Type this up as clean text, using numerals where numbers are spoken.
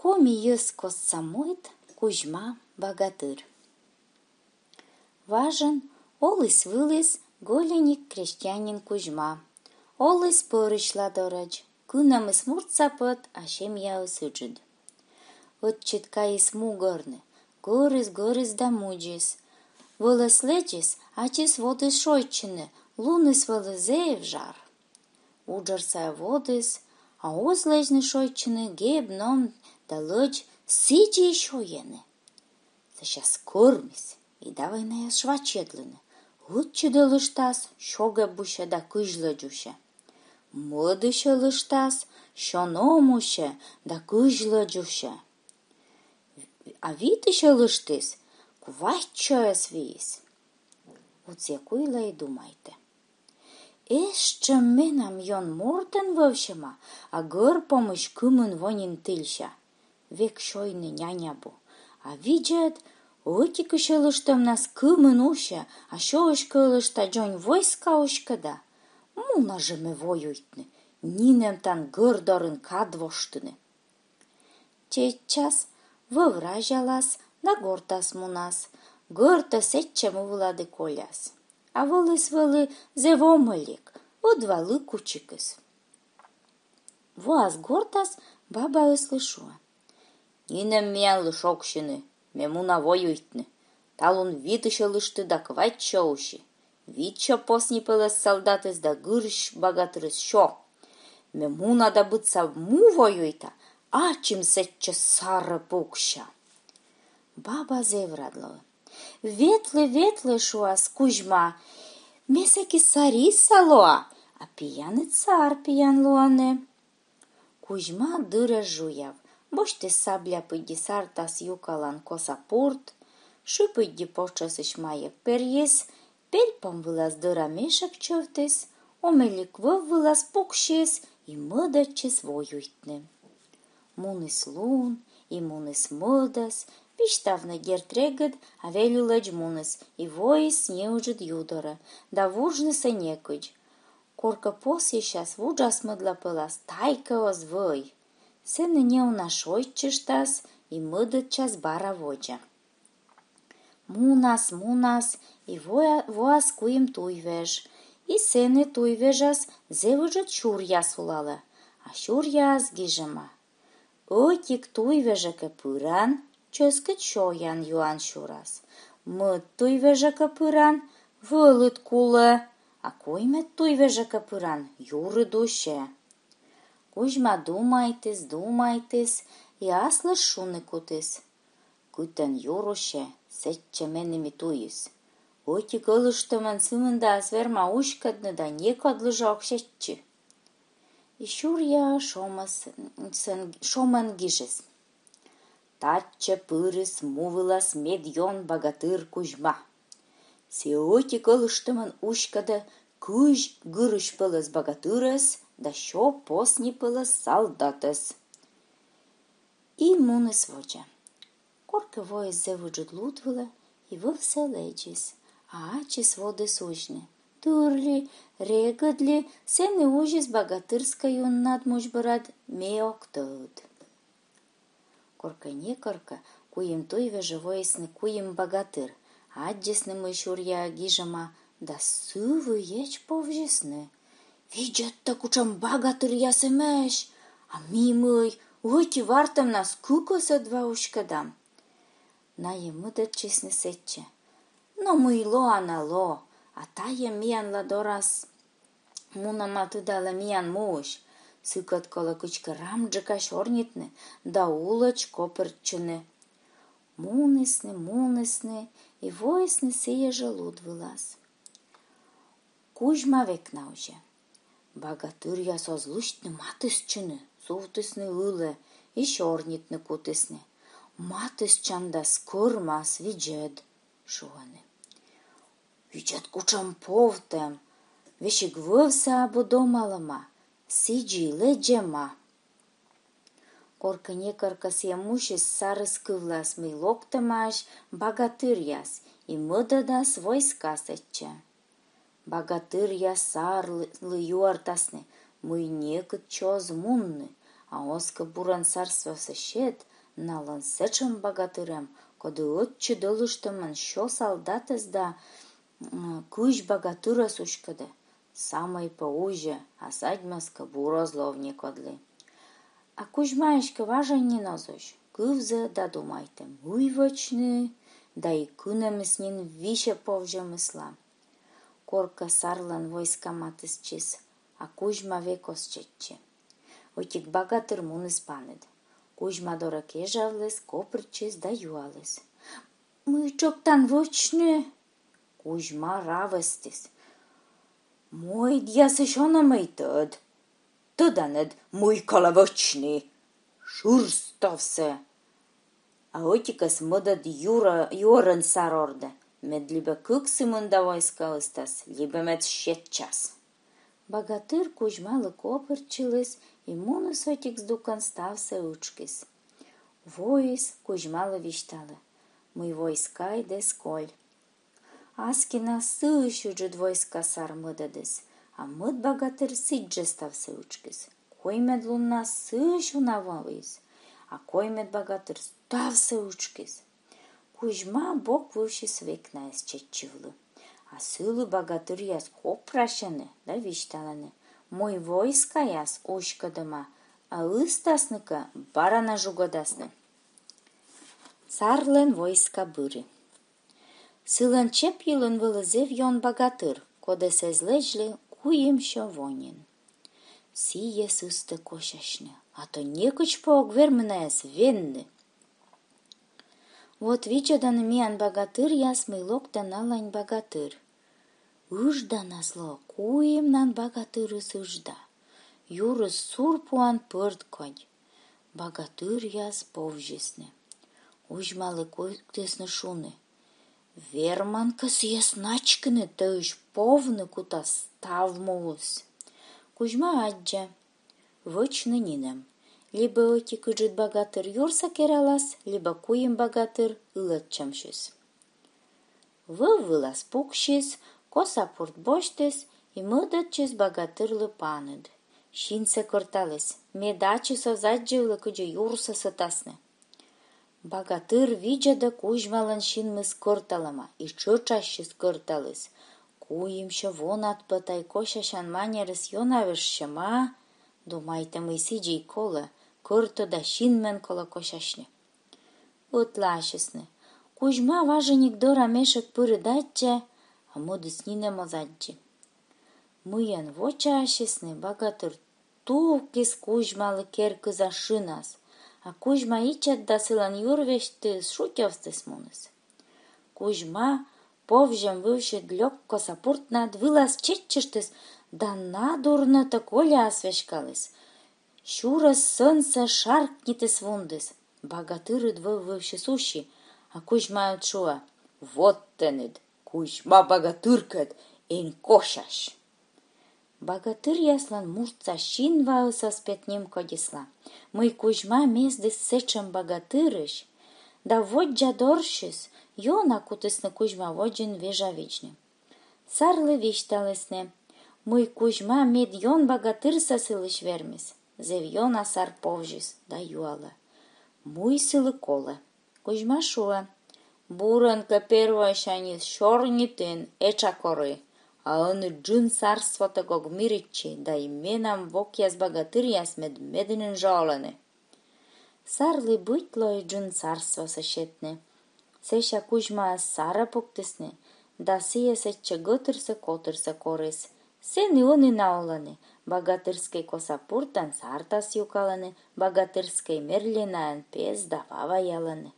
Комиюс косцамойт Кузьма богатырь. Важен олыс-вылыс голеник крестьянин Кузьма. Олыс пырышла дорож, кынамыс мурцапыт, ашем яус ыджид. Отчиткаис мугорны, горыс да муджис. Вылыс лечис, ачис водыс шойчыны, луныс вылызеев жар. Уджарсая водыс, а озлежны шойчыны геб ном да лыч сиджи еще ены. Сейчас кормис, и давай на яс швачедлыны. Утчыды лыштас, шога буша да кыжлы джуша. Мыдыша лыштас, шономуша да кыжлы джуша. А витыша лыштыс, куваччояс виис. Вот зякуйла и думайте. Еще менам йон мортен вовшема, а гор помощь кымын вонин тыльша. Век шойны нянябу. А видят, отикыше лыштым нас кымын уша, а шоышка лышта джонь войска ошкада. Муна же мы воюйтны, нинем тан гырдорын кадвоштыны. Сейчас вывражалас, да гортас мунас, горта сетчем влады коляс. А вылы зевомылик, удвалы кучикыс. Вас гортас баба услышуа. Нинем миян лышокшыны, мемуна воюйтны. Талун витыше лышты да квачча уши. Витча поснипылыс солдатыс да гырш богатырыс шо. Мемуна да быца му воюйта, а чим сетче сары пукша. Баба зеврадлова. Ветлы шуас Кузьма, месаки сариса лоа, а пияны цар пиян луане. Кузьма дыра жуяв, бошты сабля пыдди сартас юкалан косапурт, шипыдди почасыш мае перьес, пельпом вылаз дыра мешак човтес, омелик вылаз пукшес и мыдачес воюйтны. Муныс лун и муныс мыдас, Пиштавны гертрегът, а велю лъдж мунës, и воис не уджит юдора, да вужны се некъдж. Корка после час вуджас мъдла пълас, тайка озвъй. Се на неу нашойчештас и мъдът час бара воджа. Мунас, и воас куим туйвеж, и се не туйвежас, зевъджат шуряс улала, а шуряс гижама. Отик туйвежа капыран, Ческът шоян юан шурас. Мът той вежа капыран, вълът кула. А кой мет той вежа капыран? Юры душе. Кузьма думайтес, и аз лъшу некутес. Кутен юруше, сетче мене ми туис. Оти кълъщаман сымын да аз верма ушкадны да некад лъжок шетчи. И шуря шоман гижес. Таче пырыс мувылас медьон богатыр Кузьма. Сеоти кылыштымын ушкада кыж гырыш пылыс богатырыс, да шо посни пылыс солдатыс. И муныс воджа. Корка воис зевуджут лутвыла, и вывса лечис, а ачис воды сужны. Турли, регадли, сены ужис богатырскаю надмужбарад меоктод. Корка не корка, куем той вежевоисны куем богатыр, аддесны мы шурья гижама, да сывы еч повжесны. Видят-то кучам богатыр ясемеш, а мимый, ойти вартам нас кукоса два ушкадам. На емыдат честны сетче, но мыйло анало, а тая миян ладорас, мунама тудала миян муш, Сыкат кола кычка рамджыка шорнитны, да улач копырчыны. Мунысны, и воисны сея желуд вылаз. Кузьма век науже. Богатырь я созлущтны матысчыны, сувтысны ылы, и шорнитны кутысны. Матысчан да скырмас виджед, шуаны. Виджед кучам повтем, вешик вывса абу домалама. Сиджи леджема. Корка не корка сиемушис сарыс кывлас мый локтамаш богатырь яс, и мыдадас войска сетче. Богатырь яс сар лы юартасны, мый некыт чоз мунны, а оска буран царство сещет, налан сечем богатырем, коды отче долыштымын шо солдатыз да куш богатыра сушкыды. Самой поуже, а садьмаска буро зловні кодли. А Кузьма ешке важен не нозош, кывзы да думайте, уйвочны, да и кунемыснин више повже мысла. Корка сарлан войска матысчис, а Кузьма векос четче. Отик богатыр муныс панед. Кузьма дораке жарлес, копрчис да юалес. Мы чоктан вочны. Кузьма равестис. Мой дьясышона мейтăd. Тăданăd мui коловочны. Шурстовсе. А отикас мăдăd юрын сарорды. Мед либо кыксымын да войска ыстас, либо мед щетчас. Богатыр Кузьма лыкопырчилес, и муныс отикс дукан ставсе учкис. Войс Кузьма вишталы. Мы войска иде сколь. Аскина сыщуджет войска сар мыдăдес, а мыд богатыр сидже ставсе учкис. Коймед лунна сыщу навалис, а коймед богатыр ставсе учкис. Кузьма бок вывшис векнаяс четчивлы. А сылы богатыр яс копрашаны да вишталаны. Мой войска яс ошкадыма, а ыстасныка барана жугодасны. Сарлен войска быры. Сылын чеп йылын вылызев йон богатыр, коды сезлежли куим шо вонин. Сие сысты кошашны, а то некуч поог вермынаяс венны. Вот вичадан миян богатыр яс мылок да налань богатыр. Ужда назло, куим нан богатырыс ужда. Юрыс сур пуан пырт конь. Богатыр яс повжесны. Ужмалы койтесны шуны. Верманкас яс начкыны тыш повны кута став молус. Кузьма аджа. Вочны нинем. Либо оти кыджит богатыр юрса кералас, либо куим богатыр ылат чамшис. Вылас пукшис, коса пурт боштес, и мыдатчис богатырлы панед. Шинсе корталес, медачи созадживлы кыджи юрса сатасны. Богатыр виджада Кузьмалан шинмыс корталама, и чычащис корталес. Куимшо вон атпытай кошашан манерыс йонавышшыма, думайте мысиджи и кола, кырто да шинмен кола кошашны. Утлашисны. Кузьма важеник дора мешек пырыдатча, а мудыс нине мозаджи. Мыян вочашисны богатыр тулкис Кузьмалы керкы за шинас, а Кузьма ичат да сылан юрвешты шутевстыс муныс. Кузьма повжем вывшет лёгко сапуртнат вылаз четчештыс, да надурно-то коля освещкалыс. Щурас сынса шаркнитыс вундыс. Богатыры вывши сущи, а Кузьма отшуа. Вот тенед, Кузьма богатыркет, эн кошаш. Богатыр яслан мурца щин ваыса спетним кодисла. Мый Кузьма мездыс сечем богатырыш, да вот джадоршис, йона кутысны Кузьма воджин вежавичны. Сарлы вишталысны. Мый Кузьма мед йон богатырса сылыш вермис. Зев йона сар повжис, да юала. Муй сылы колы. Кузьма шуа. Буранка первая шанис шорнитын эча коры. А он джун царство-то гогмиричи, да и менам вокяс богатыр яс меденин жаланы. Сарлы бытло и джун царство сощетны. Сеша Кузьма сара поктысны, да сие сече гытырсы котырсы корыс. Сен и он и науланы. Богатырской косапуртан сартас юкаланы, богатырской мерлинаан пес да вава яланы.